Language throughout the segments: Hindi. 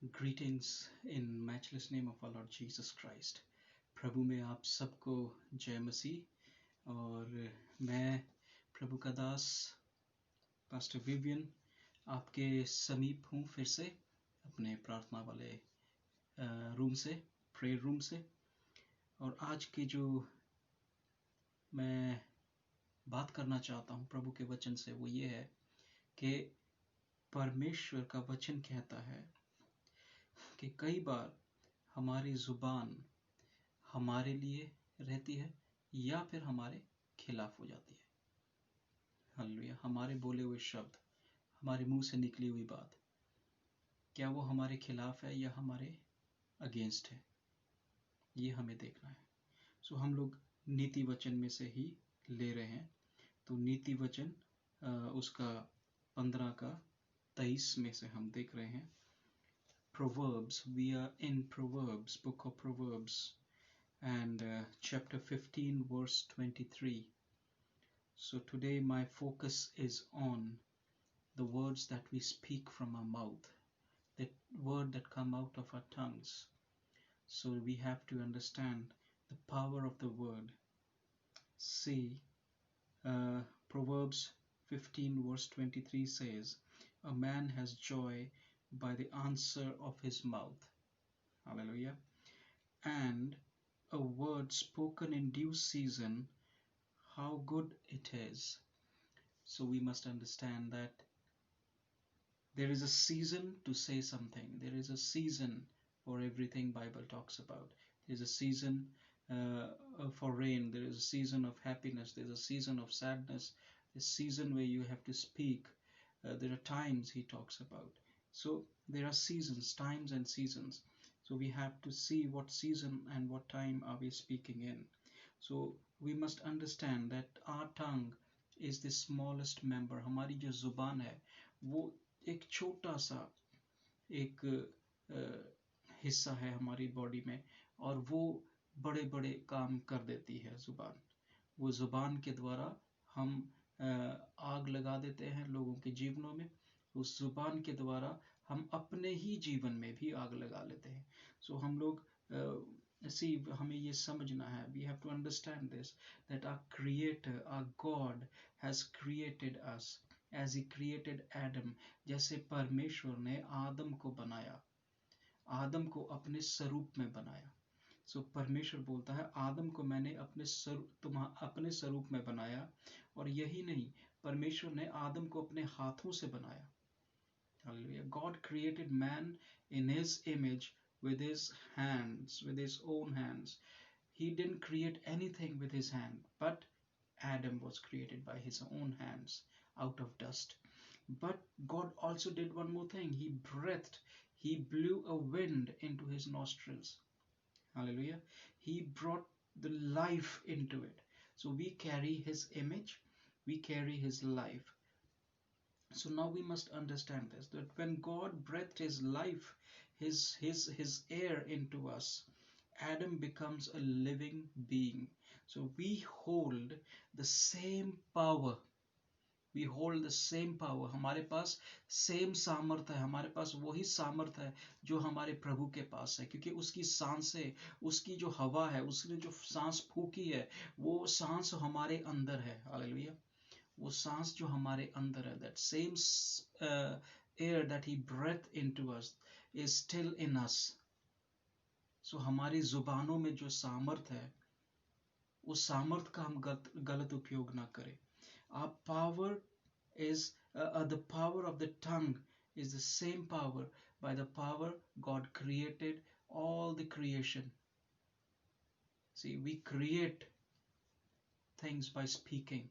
Greetings in matchless name of our Lord Jesus Christ. प्रभु में आप सबको जय मसीह। और मैं प्रभु का दास पास्टर विवियन आपके समीप हूँ फिर से अपने प्रार्थना वाले रूम से, प्रेयर रूम से। और आज की जो मैं बात करना चाहता हूँ प्रभु के वचन से वो ये है कि परमेश्वर का वचन कहता है कि कई बार हमारी जुबान हमारे लिए रहती है या फिर हमारे खिलाफ हो जाती है। हालेलुया। हमारे बोले हुए शब्द, हमारे मुंह से निकली हुई बात, क्या वो हमारे खिलाफ है या हमारे अगेंस्ट है, ये हमें देखना है। सो हम लोग नीति वचन में से ही ले रहे हैं। तो नीति वचन उसका 15 का 23 में से हम देख रहे हैं। Proverbs, we are in Proverbs, book of Proverbs, and chapter 15 verse 23. So today my focus is on the words that we speak from our mouth, the word that come out of our tongues. So we have to understand the power of the word. See, Proverbs 15 verse 23 says, a man has joy by the answer of his mouth. Hallelujah. And a word spoken in due season, how good it is. So we must understand that there is a season to say something. There is a season for everything Bible talks about. There's a season for rain. There is a season of happiness. There's a season of sadness. The season where you have to speak. There are times he talks about. So there are seasons, times and seasons. So we have to see what season and what time are we speaking in. So we must understand that our tongue is the smallest member. हमारी जो जुबान है वो एक छोटा सा एक हिस्सा है हमारी बॉडी में, और वो बड़े बड़े काम कर देती है जुबान। वो जुबान के द्वारा हम आग लगा देते हैं लोगों के जीवनों में। उस जुबान के द्वारा हम अपने ही जीवन में भी आग लगा लेते हैं। सो हम लोग हमें ये समझना है, we have to understand this, that our creator, our God has created us as he created Adam. जैसे परमेश्वर ने आदम को बनाया, आदम को अपने स्वरूप में बनाया। सो परमेश्वर बोलता है आदम को मैंने अपने स्वरूप में बनाया। और यही नहीं, परमेश्वर ने आदम को अपने हाथों से बनाया। Hallelujah. God created man in his image with his hands, with his own hands. He didn't create anything with his hand, but Adam was created by his own hands out of dust. But God also did one more thing. He blew a wind into his nostrils. Hallelujah. He brought the life into it. So we carry his image, we carry his life. So now we must understand this, that when God breathed his life, his air into us, Adam becomes a living being. So we hold the same power. We hold the same power. हमारे पास सेम सामर्थ है, हमारे पास वही सामर्थ है जो हमारे प्रभु के पास है, क्योंकि उसकी सांसें, उसकी जो हवा है, उसने जो सांस फूकी है, वो सांस हमारे अंदर है। हालेलुया। वो सांस जो हमारे अंदर है, that same air that he breathed into us is still in us. So हमारी जुबानों में जो सामर्थ है, उस सामर्थ का हम गलत उपयोग ना करें। Our power is the power of the tongue is the same power by the power God created all the creation. See, we create things by speaking.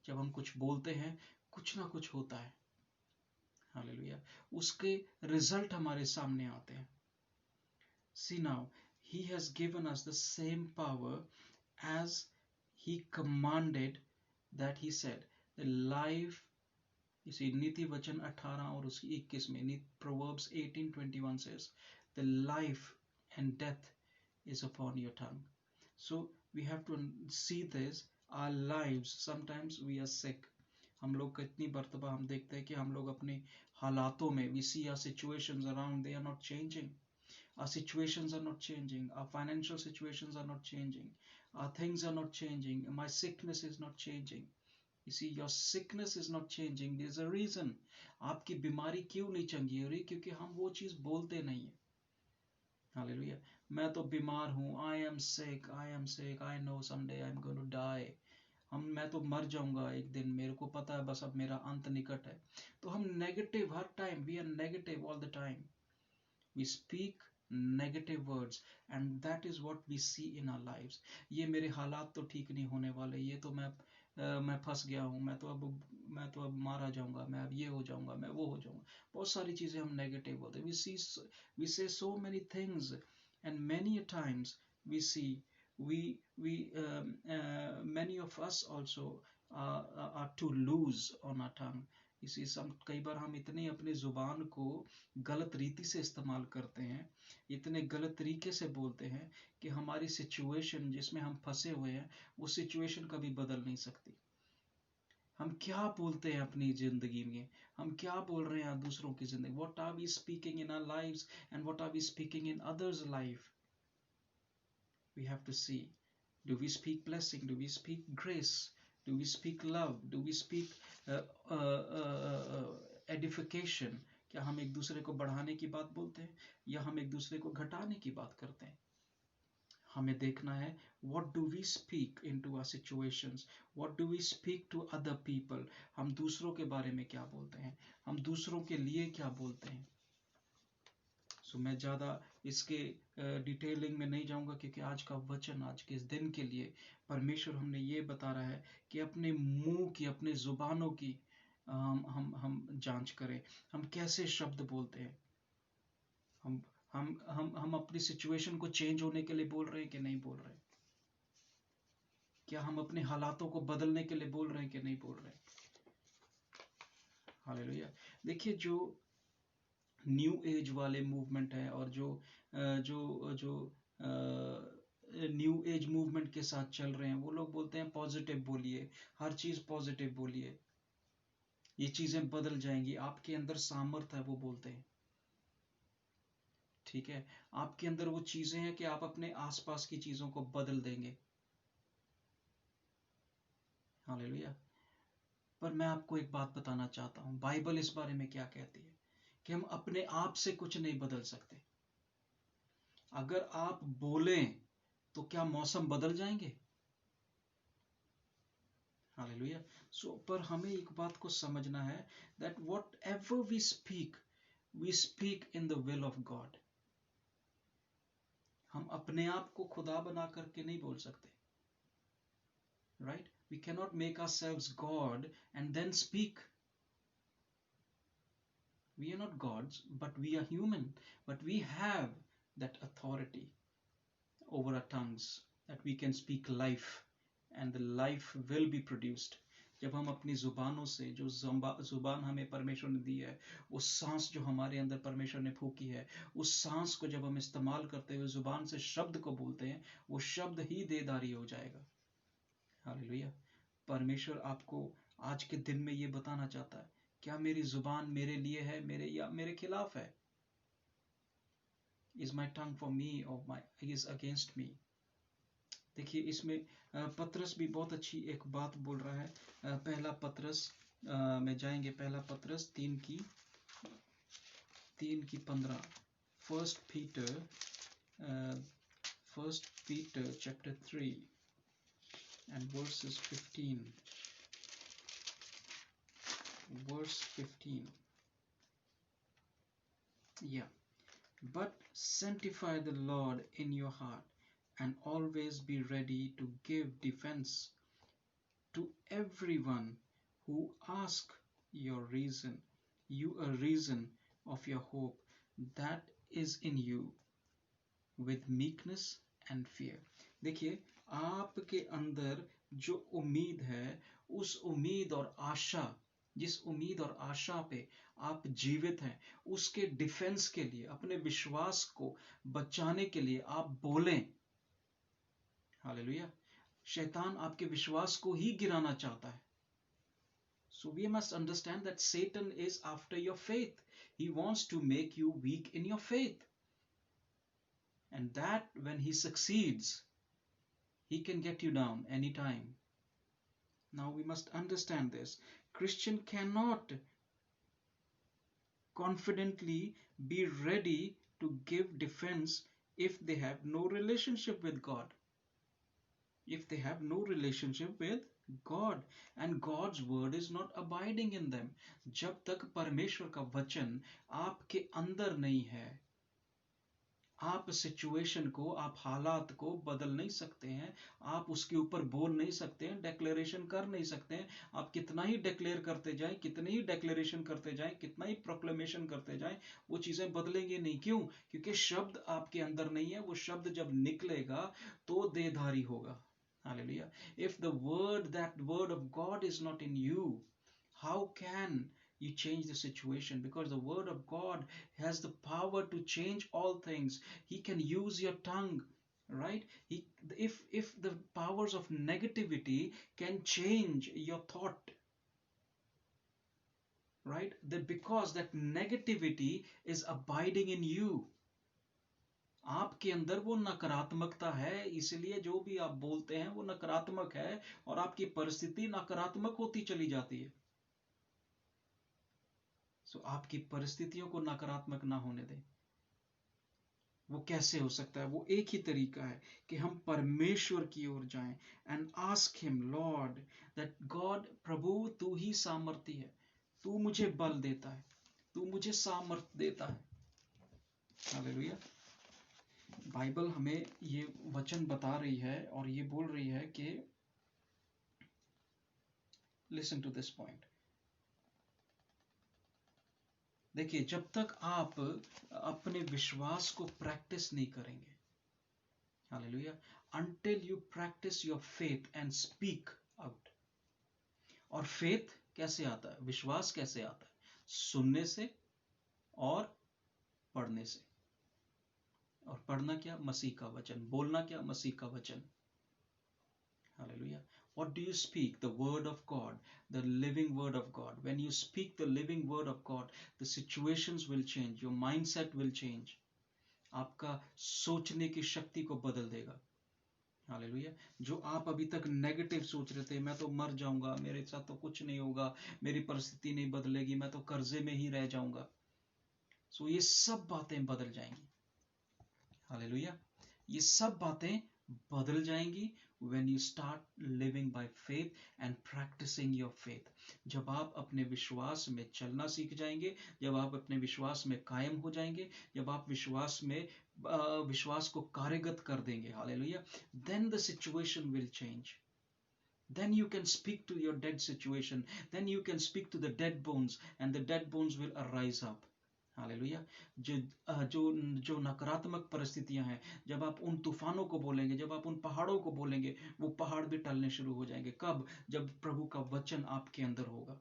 जब हम कुछ बोलते हैं, कुछ ना कुछ होता है। हालेलुया। उसके रिजल्ट हमारे सामने आते हैं। See now, he has given us the same power as he commanded, that he said, the life, you see, नीति वचन 18 और उसकी 21 में, Proverbs 18:21 says, the life and death is upon your tongue. So we have to see this. Our lives, sometimes we are sick. हम लोग कितनी मर्तबा हम देखते हैं कि हम लोग अपने हालातों में, we see our situations around, they are not changing. Our situations are not changing. Our financial situations are not changing. Our things are not changing. My sickness is not changing. You see, your sickness is not changing. There's a reason. आपकी बीमारी क्यों नहीं चंगी हो रही? क्योंकि हम वो चीज बोलते नहीं है. हालेलुया. मैं तो बीमार हूँ. I am sick. I am sick. I know someday I'm going to die. मैं तो मर जाऊंगा एक दिन. मेरे को पता है बस अब मेरा अंत निकट है. तो हम negative her time. We are negative all the time. We speak negative words and that is what we see in our lives. ये मेरे हालात तो ठीक नहीं होने वाले. ये तो मैं फंस गया हूँ. मैं तो अब मारा जाऊंगा. मैं अब ये हो जाऊंगा. मैं वो हो जाऊंगा. बहुत सारी चीजें हम नेगेटिव बोलते हैं. We say so many things and many a times we see many of us also are too loose on our tongue. इसी कई बार हम इतने अपने जुबान को गलत रीति से इस्तेमाल करते हैं, इतने गलत तरीके से बोलते हैं कि हमारी सिचुएशन जिसमें हम फंसे हुए हैं वो सिचुएशन कभी बदल नहीं सकती. हम क्या बोलते हैं अपनी जिंदगी में, हम क्या बोल रहे हैं दूसरों की जिंदगी. What are we speaking in our lives and what are we speaking in others life. We have to see. Do we speak blessing? Do we speak grace? Do we speak love? Do we speak edification? क्या हम एक दूसरे को बढ़ाने की बात बोलते हैं या हम एक दूसरे को घटाने की बात करते हैं? हमें देखना है what do we speak into our situations? What do we speak to other people? हम दूसरों के बारे में क्या बोलते हैं? हम दूसरों के लिए क्या बोलते हैं? मैं ज़्यादा इसके डिटेलिंग में नहीं जाऊंगा क्योंकि आज का वचन, आज के इस दिन के लिए परमेश्वर हमने ये बता रहा है कि अपने मुंह की, अपने जुबानों की हम जांच करें. हम कैसे शब्द बोलते हैं. हम अपनी सिचुएशन को चेंज होने के लिए बोल रहे हैं कि नहीं बोल रहे. क्या हम अपने हालातों को बदलने के लिए बोल रहे हैं कि नहीं बोल रहे. हालेलुया. देखिए, जो न्यू एज वाले मूवमेंट है और जो न्यू एज मूवमेंट के साथ चल रहे हैं, वो लोग बोलते हैं पॉजिटिव बोलिए, हर चीज पॉजिटिव बोलिए, ये चीजें बदल जाएंगी. आपके अंदर सामर्थ है, वो बोलते हैं. ठीक है, आपके अंदर वो चीजें हैं कि आप अपने आसपास की चीजों को बदल देंगे. हालेलुया. पर मैं आपको एक बात बताना चाहता हूं, बाइबल इस बारे में क्या कहती है कि हम अपने आप से कुछ नहीं बदल सकते. अगर आप बोलें तो क्या मौसम बदल जाएंगे. हालेलुया. पर हमें एक बात को समझना है that whatever we speak in the will of God. हम अपने आप को खुदा बना करके नहीं बोल सकते. Right? We cannot make ourselves God and then speak. We are not gods, but we are human. But we have that authority over our tongues that we can speak life and the life will be produced. जब हम अपनी जुबानों से, जो जुबान हमें परमेश्वर ने दी है, वो सांस जो हमारे अंदर परमेश्वर ने फूकी है, उस सांस को जब हम इस्तेमाल करते हुए जुबान से शब्द को बोलते हैं, वो शब्द ही देहधारी हो जाएगा. हालेलुया. परमेश्वर आपको आज के दिन में ये बताना चाहता है, क्या मेरी जुबान मेरे लिए है, मेरे खिलाफ है. Is my tongue for me or is against me? देखिए, इसमें पत्रस भी बहुत अच्छी एक बात बोल रहा है. पहला पत्रस में जाएंगे, पहला पत्रस 3:15. First Peter chapter 3 and verses 15. Verse 15. Yeah. But sanctify the Lord in your heart and always be ready to give defense to everyone who asks you a reason of your hope that is in you with meekness and fear. देखिए, आपके अंदर जो उम्मीद है, उस उम्मीद और आशा, जिस उम्मीद और आशा पे आप जीवित हैं, उसके डिफेंस के लिए, अपने विश्वास को बचाने के लिए आप बोलें. हालेलुया. शैतान आपके विश्वास को ही गिराना चाहता है. So we must understand that Satan is after your faith. He wants to make you weak in your faith. And that when he succeeds, he can get you down anytime. Now we must understand this. Christian cannot confidently be ready to give defense if they have no relationship with God. If they have no relationship with God and God's word is not abiding in them. जब तक परमेश्वर का वचन आपके अंदर नहीं है, आप सिचुएशन को, आप हालात को बदल नहीं सकते हैं, आप उसके ऊपर बोल नहीं सकते हैं, डेक्लेरेशन कर नहीं सकते हैं। आप कितना ही डिक्लेयर करते जाएं, कितनी ही डेक्लेरेशन करते जाएं, कितना ही प्रोक्लेमेशन करते जाएं, वो चीजें बदलेंगे नहीं। क्यों? क्योंकि शब्द आपके अंदर नहीं है। वो शब्द जब निकलेगा तो देहधारी होगा। Hallelujah. If that word of God is not in you, how can you change the situation? Because the word of God has the power to change all things. He can use your tongue, right? If the powers of negativity can change your thought, right? That because that negativity is abiding in you. आपके अंदर वो नकारात्मकता है, इसलिए जो भी आप बोलते हैं वो नकारात्मक है और आपकी परिस्थिति नकारात्मक होती चली जाती है। सो आपकी परिस्थितियों को नकारात्मक ना होने दें। वो कैसे हो सकता है? वो एक ही तरीका है कि हम परमेश्वर की ओर जाएं and ask him, lord, that God, प्रभु तू ही सामर्थ्य है, तू मुझे बल देता है, तू मुझे सामर्थ्य देता है। हालेलुया। बाइबल हमें ये वचन बता रही है और ये बोल रही है कि लिसन टू दिस पॉइंट। देखिए, जब तक आप अपने विश्वास को प्रैक्टिस नहीं करेंगे, hallelujah, until you practice your faith and speak out। और फेथ कैसे आता है? विश्वास कैसे आता है? सुनने से और पढ़ने से। और पढ़ना क्या? मसीह का वचन। बोलना क्या? मसीह का वचन। Hallelujah. What do you speak? The word of God, the living word of God. When you speak the living word of God, the situations will change, your mindset will change. आपका सोचने की शक्ति को बदल देगा। हालेलुया। जो आप अभी तक नेगेटिव सोच रहे थे, मैं तो मर जाऊंगा, मेरे साथ तो कुछ नहीं होगा, मेरी परिस्थिति नहीं बदलेगी, मैं तो कर्जे में ही रह जाऊंगा, सो ये सब बातें बदल जाएंगी। हालेलुया। ये सब बातें बदल जाएंगी when you start living by faith and practicing your faith। जब आप अपने विश्वास में चलना सीख जाएंगे, जब आप अपने विश्वास में कायम हो जाएंगे, जब आप विश्वास को कार्यगत कर देंगे, hallelujah, then the situation will change। Then you can speak to your dead situation, then you can speak to the dead bones and the dead bones will arise up। Hallelujah. जो नकारात्मक परिस्थितियां हैं, जब आप उन तूफानों को बोलेंगे, जब आप उन पहाड़ों को बोलेंगे, वो पहाड़ भी टलने शुरू हो जाएंगे। कब? जब प्रभु का वचन आपके अंदर होगा।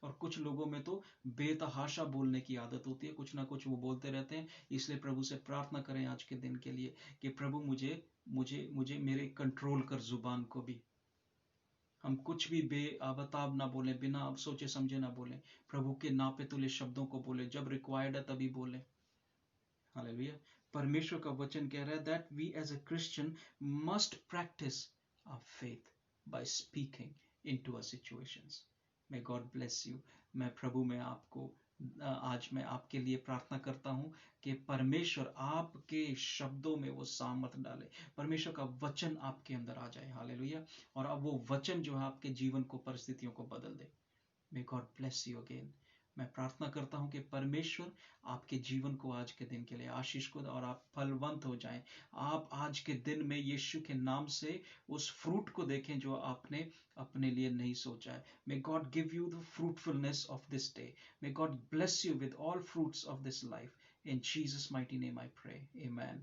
और कुछ लोगों में तो बेतहाशा बोलने की आदत होती है, कुछ ना कुछ वो बोलते रहते हैं। इसलिए प्रभु से प्रार्थना करें आज के दिन के लिए कि प्रभु मुझे मुझे मुझे मेरे कंट्रोल कर जुबान को भी। हम कुछ भी बेआबताब ना बोलें, बिना सोचे समझे ना बोलें, प्रभु के नापे तुले शब्दों को बोलें, जब रिक्वायर्ड है तभी बोलें। हालेलुया। परमेश्वर का वचन कह रहा है that we as a Christian must practise our faith by speaking into our situations. May God bless you. मैं प्रभु में आपको आज मैं आपके लिए प्रार्थना करता हूं कि परमेश्वर आपके शब्दों में वो सामर्थ डाले, परमेश्वर का वचन आपके अंदर आ जाए। हालेलुया। और अब वो वचन जो है आपके जीवन को, परिस्थितियों को बदल दे। May God bless you again. मैं प्रार्थना करता हूं कि परमेश्वर आपके जीवन को आज के दिन के लिए आशीष को और आप फलवंत हो जाएं। आप आज के दिन में यीशु के नाम से उस फ्रूट को देखें जो आपने अपने लिए नहीं सोचा है। May God give you the fruitfulness of this day. May God bless you with all fruits of this life. In Jesus' mighty name I pray. Amen.